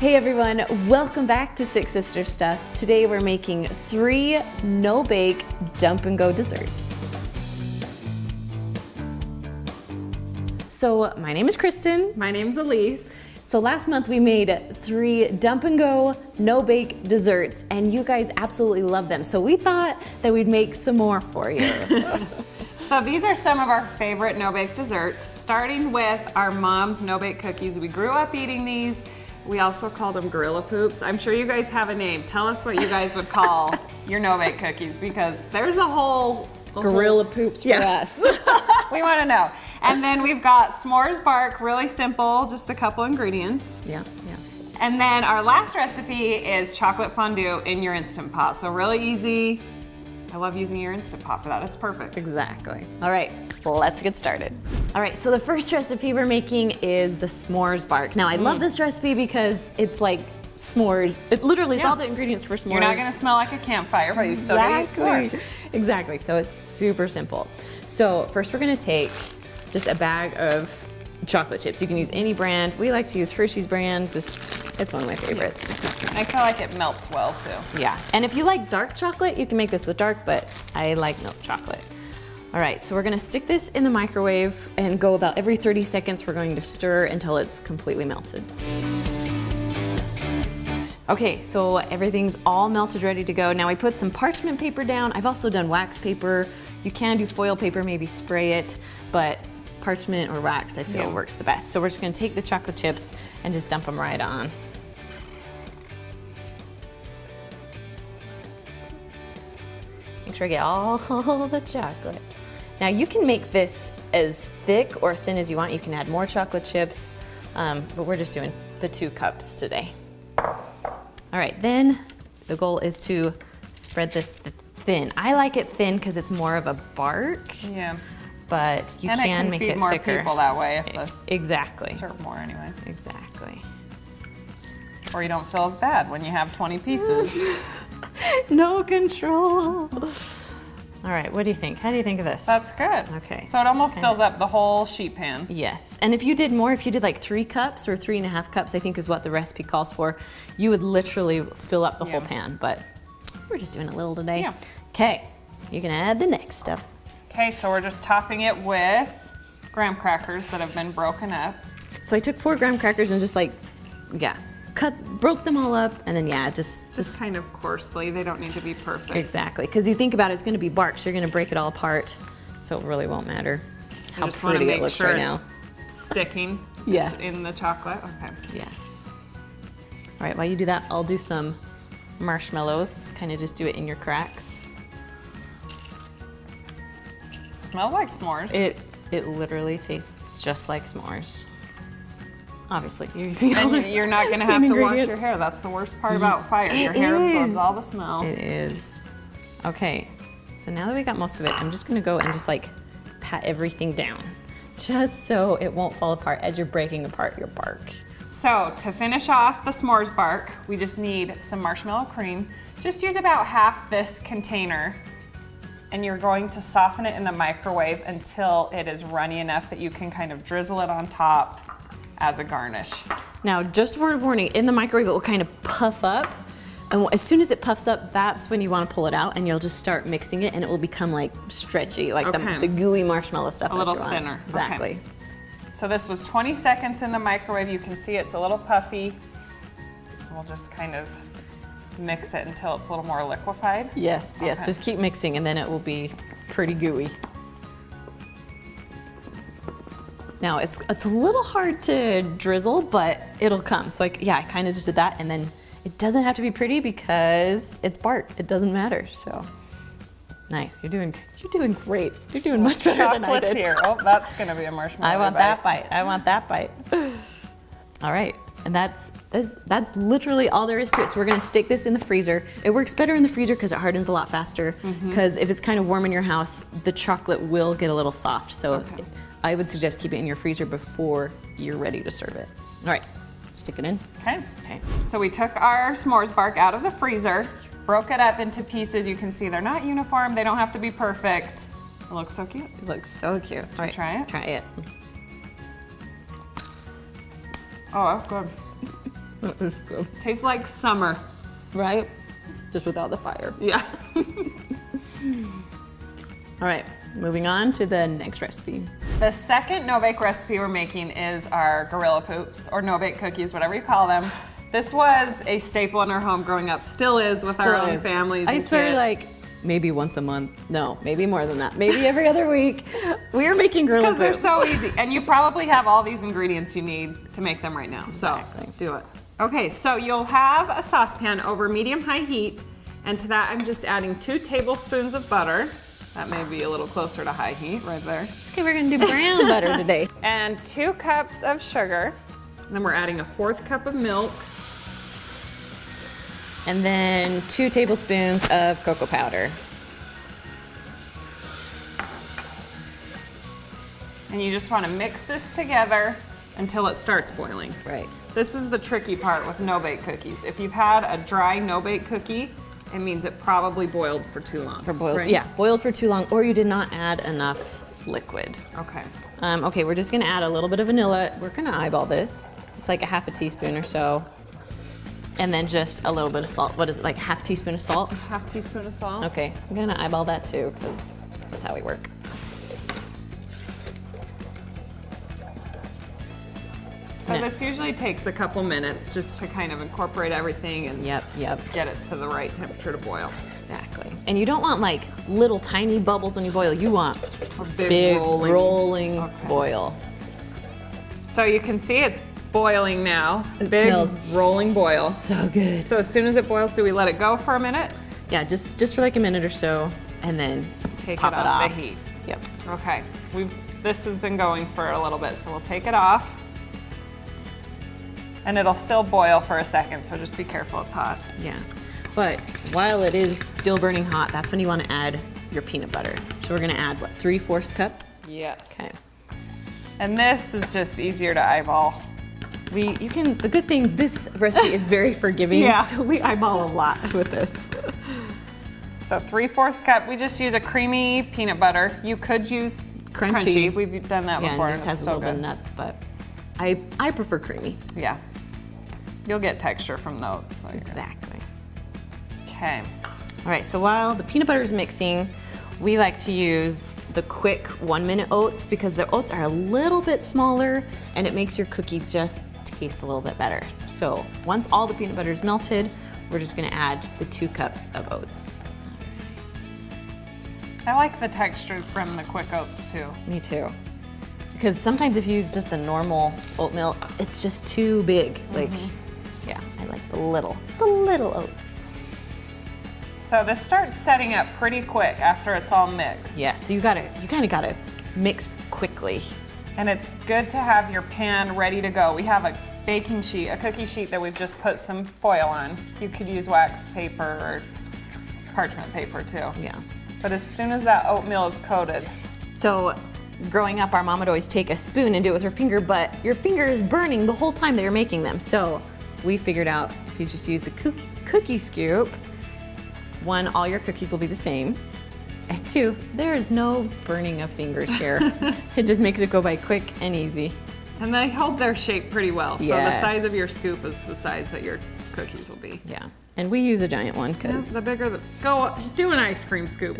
Hey everyone, welcome back to Six Sister Stuff. Today we're making 3 no-bake dump and go desserts. So my name is Kristen. My name's Elise. So last month we made 3 dump and go no-bake desserts and you guys absolutely love them. So we thought that we'd make some more for you. So these are some of our favorite no-bake desserts, starting with our mom's no-bake cookies. We grew up eating these. We also called them gorilla poops. I'm sure you guys have a name. Tell us what you guys would call your no-bake cookies, because there's a whole Gorilla poops for us. We want to know. And then we've got s'mores bark, really simple, just a couple ingredients. Yeah. And then our last recipe is chocolate fondue in your Instant Pot. So really easy. I love using your Instant Pot for that. It's perfect. Exactly. All right, let's get started. All right, so the first recipe we're making is the s'mores bark. Now, I love this recipe because it's like s'mores. It literally is all the ingredients for s'mores. You're not gonna smell like a campfire, but you still gotta eat s'mores. Exactly, so it's super simple. So first we're gonna take just a bag of chocolate chips. You can use any brand. We like to use Hershey's brand, it's one of my favorites. I feel like it melts well too. Yeah, and if you like dark chocolate, you can make this with dark, but I like milk chocolate. All right, so we're gonna stick this in the microwave and go about every 30 seconds. We're going to stir until it's completely melted. Okay, so everything's all melted, ready to go. Now I put some parchment paper down. I've also done wax paper. You can do foil paper, maybe spray it, but parchment or wax I feel works the best. So we're just gonna take the chocolate chips and just dump them right on. Make sure I get all the chocolate. Now you can make this as thick or thin as you want. You can add more chocolate chips, but we're just doing the 2 cups today. All right, then the goal is to spread this thin. I like it thin because it's more of a bark. Yeah. But you and can make feed it more thicker. People that way if Exactly. serve more anyway. Exactly. Or you don't feel as bad when you have 20 pieces. No control. All right, what do you think? How do you think of this? That's good. Okay. So it almost fills up the whole sheet pan. Yes, and if you did more, if you did like 3 cups or 3.5 cups, I think is what the recipe calls for, you would literally fill up the whole pan, but we're just doing a little today. Yeah. Okay, you can add the next stuff. Okay, so we're just topping it with graham crackers that have been broken up. So I took 4 graham crackers and just like, broke them all up, and then just kind of coarsely. They don't need to be perfect. Exactly, because you think about it, it's going to be bark, so you're going to break it all apart, so it really won't matter how just want to pretty it make looks sure right now. It's sticking. Yes. It's in the chocolate. Okay. Yes. All right, while you do that, I'll do some marshmallows. Kind of just do it in your cracks. Smells like s'mores. It literally tastes just like s'mores. Obviously, you're using all And you're not going to have to wash your hair. That's the worst part about fire. Your hair absorbs all the smell. It is. Okay, so now that we got most of it, I'm just going to go and just like pat everything down, just so it won't fall apart as you're breaking apart your bark. So to finish off the s'mores bark, we just need some marshmallow cream. Just use about half this container, and you're going to soften it in the microwave until it is runny enough that you can kind of drizzle it on top as a garnish. Now, just a word of warning, in the microwave it will kind of puff up, and as soon as it puffs up, that's when you want to pull it out, and you'll just start mixing it, and it will become like stretchy, like the gooey marshmallow stuff. A little thinner. Exactly. Okay. So this was 20 seconds in the microwave. You can see it's a little puffy. We'll just kind of mix it until it's a little more liquefied. Yes, yes, just keep mixing, and then it will be pretty gooey. Now, it's a little hard to drizzle, but it'll come. So I kind of just did that, and then it doesn't have to be pretty because it's bark. It doesn't matter, so. Nice, you're doing great. You're doing much better than I did. Here. Oh, that's gonna be a marshmallow. I want that bite, I want that bite. All right, and that's literally all there is to it. So we're gonna stick this in the freezer. It works better in the freezer because it hardens a lot faster, because if it's kind of warm in your house, the chocolate will get a little soft. So I would suggest keep it in your freezer before you're ready to serve it. All right, stick it in. Okay. So we took our s'mores bark out of the freezer, broke it up into pieces. You can see they're not uniform. They don't have to be perfect. It looks so cute. It looks so cute. All right, try it? Try it. Oh, that's good. Tastes like summer. Right? Just without the fire. Yeah. All right, moving on to the next recipe. The second no-bake recipe we're making is our gorilla poops, or no-bake cookies, whatever you call them. This was a staple in our home growing up, still is with our own families. I swear, like, maybe once a month. No, maybe more than that. Maybe every other week. We are making gorilla poops. Because they're so easy. And you probably have all these ingredients you need to make them right now. Exactly. So do it. Okay, so you'll have a saucepan over medium-high heat. And to that, I'm just adding 2 tablespoons of butter. That may be a little closer to high heat right there. It's okay, we're gonna do brown butter today. And 2 cups of sugar. And then we're adding a 1/4 cup of milk. And then 2 tablespoons of cocoa powder. And you just want to mix this together until it starts boiling. Right. This is the tricky part with no-bake cookies. If you've had a dry no-bake cookie, it means it probably boiled for too long. Right? Yeah, boiled for too long, or you did not add enough liquid. Okay. Okay, we're just gonna add a little bit of vanilla. We're gonna eyeball this. It's like a 1/2 teaspoon or so. And then just a little bit of salt. What is it, like a 1/2 teaspoon of salt? 1/2 teaspoon of salt. Okay, I'm gonna eyeball that too, because that's how we work. So this usually takes a couple minutes just to kind of incorporate everything and Yep. get it to the right temperature to boil. Exactly. And you don't want like little tiny bubbles when you boil. You want A big rolling boil. So you can see it's boiling now. It Big smells rolling boil. so good. So as soon as it boils, do we let it go for a minute? Yeah, just for like a minute or so, and then Take pop it off the heat. Yep. Okay. This has been going for a little bit, so we'll take it off. And it'll still boil for a second, so just be careful, it's hot. Yeah. But while it is still burning hot, that's when you want to add your peanut butter. So we're gonna add what, 3/4 cup? Yes. Okay. And this is just easier to eyeball. The good thing, this recipe is very forgiving, Yeah. so we eyeball a lot with this. So 3/4 cup, we just use a creamy peanut butter. You could use crunchy. We've done that Yeah, before. and it just has a little bit of nuts, but I prefer creamy. Yeah. You'll get texture from the oats. So Exactly. Okay. All right, so while the peanut butter is mixing, we like to use the quick 1-minute oats because the oats are a little bit smaller and it makes your cookie just taste a little bit better. So once all the peanut butter is melted, we're just gonna add the 2 cups of oats. I like the texture from the quick oats too. Me too. Because sometimes if you use just the normal oatmeal, it's just too big. Like, yeah, I like the little oats. So this starts setting up pretty quick after it's all mixed. Yeah, so you kind of gotta mix quickly. And it's good to have your pan ready to go. We have a baking sheet, a cookie sheet that we've just put some foil on. You could use wax paper or parchment paper too. Yeah. But as soon as that oatmeal is coated. So growing up, our mom would always take a spoon and do it with her finger, but your finger is burning the whole time that you're making them. So we figured out if you just use a cookie scoop, 1, all your cookies will be the same. And 2, there is no burning of fingers here. It just makes it go by quick and easy. And they hold their shape pretty well. So Yes. the size of your scoop is the size that your cookies will be. Yeah, and we use a giant one because The bigger the, go do an ice cream scoop.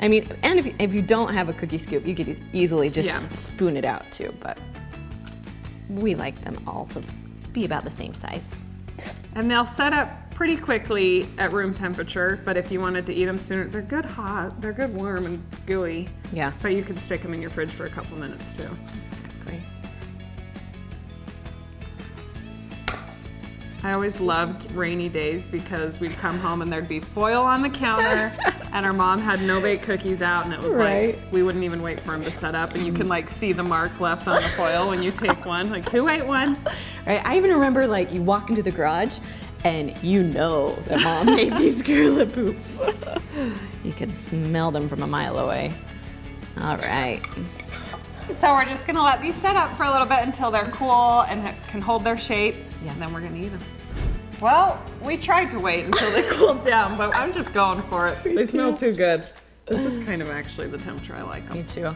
I mean, and if you don't have a cookie scoop, you could easily just spoon it out too, but we like them all to be about the same size. And they'll set up pretty quickly at room temperature, but if you wanted to eat them sooner, they're good hot, they're good warm and gooey. Yeah. But you can stick them in your fridge for a couple minutes too. Exactly. I always loved rainy days because we'd come home and there'd be foil on the counter and our mom had no-bake cookies out and it was like, we wouldn't even wait for them to set up and you can like see the mark left on the foil when you take one, like who ate one? Right, I even remember like you walk into the garage and you know that mom made these gorilla poops. You could smell them from a mile away. All right. So we're just gonna let these set up for a little bit until they're cool and can hold their shape, and then we're gonna eat them. Well, we tried to wait until they cooled down, but I'm just going for it. They smell too good. This is kind of actually the temperature I like them. Me too.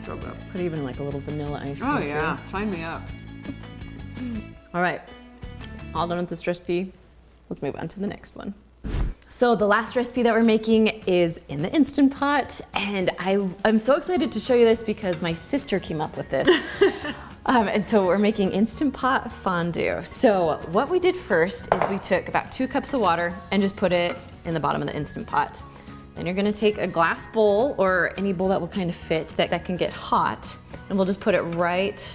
So good. Put even like a little vanilla ice cream Oh yeah, too. sign me up. All right, all done with this recipe. Let's move on to the next one. So the last recipe that we're making is in the Instant Pot, and I'm so excited to show you this because my sister came up with this. And so we're making Instant Pot fondue. So what we did first is we took about 2 cups of water and just put it in the bottom of the Instant Pot. Then you're gonna take a glass bowl or any bowl that will kind of fit that can get hot, and we'll just put it right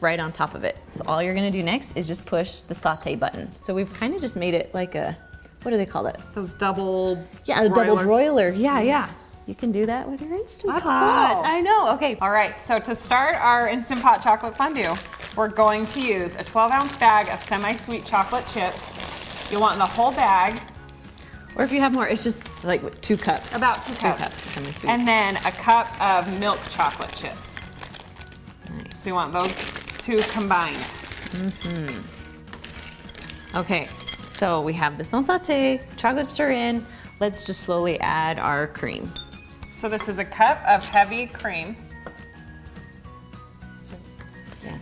on top of it. So all you're gonna do next is just push the saute button. So we've kind of just made it like a, what do they call it? Those double Yeah, a double broiler. Yeah. You can do that with your Instant That's Pot. cool. I know, okay. All right, so to start our Instant Pot chocolate fondue, we're going to use a 12-ounce bag of semi-sweet chocolate chips. You'll want the whole bag. Or if you have more, it's just like 2 cups. About 2 cups. of semi-sweet. And then a cup of milk chocolate chips. Nice. So you want those 2 combined. Okay, so we have this on saute, chocolate chips are in. Let's just slowly add our cream. So this is a cup of heavy cream. Yeah,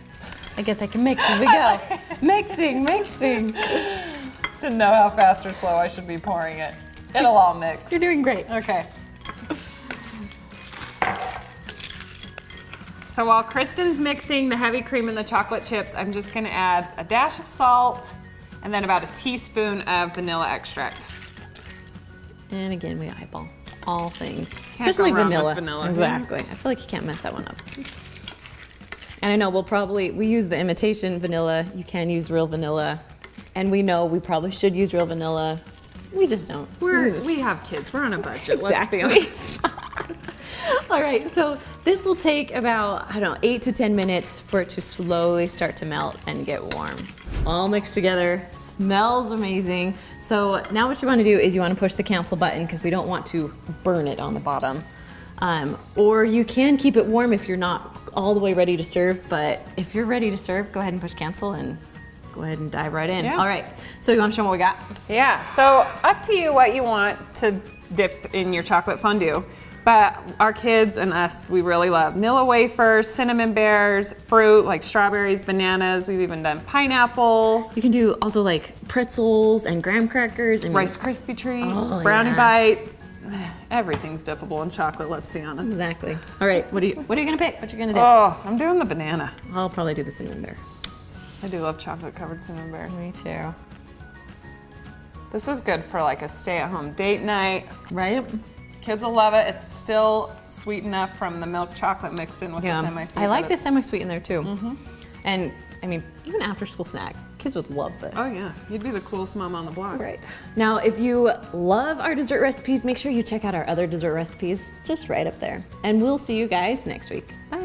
I guess I can mix as we go. Mixing. Didn't know how fast or slow I should be pouring it. It'll all mix. You're doing great. Okay. So while Kristen's mixing the heavy cream and the chocolate chips, I'm just gonna add a dash of salt and then about a teaspoon of vanilla extract. And again, we eyeball all things, Can't especially go wrong with vanilla. vanilla. Exactly. I feel like you can't mess that one up. And I know we use the imitation vanilla. You can use real vanilla. And we know we probably should use real vanilla. We just don't. We have kids, we're on a budget, Exactly. let's be honest. All right, so this will take about, I don't know, 8 to 10 minutes for it to slowly start to melt and get warm. All mixed together, smells amazing. So now what you wanna do is you wanna push the cancel button because we don't want to burn it on the bottom. Or you can keep it warm if you're not all the way ready to serve, but if you're ready to serve, go ahead and push cancel and go ahead and dive right in. Yeah. All right, so you wanna show them what we got? Yeah, so up to you what you want to dip in your chocolate fondue. But our kids and us, we really love vanilla wafers, cinnamon bears, fruit like strawberries, bananas. We've even done pineapple. You can do also like pretzels and graham crackers and Rice Krispie treats, Oh, brownie yeah. bites. Everything's dippable in chocolate, let's be honest. Exactly. All right, what are you gonna pick? What you gonna do? Oh, I'm doing the banana. I'll probably do the cinnamon bear. I do love chocolate covered cinnamon bears. Me too. This is good for like a stay-at-home date night. Right? Kids will love it. It's still sweet enough from the milk chocolate mixed in with the semi-sweet. I like the semi-sweet in there too. And I mean, even after school snack, kids would love this. Oh yeah, you'd be the coolest mom on the block. Right. Now, if you love our dessert recipes, make sure you check out our other dessert recipes just right up there. And we'll see you guys next week. Bye.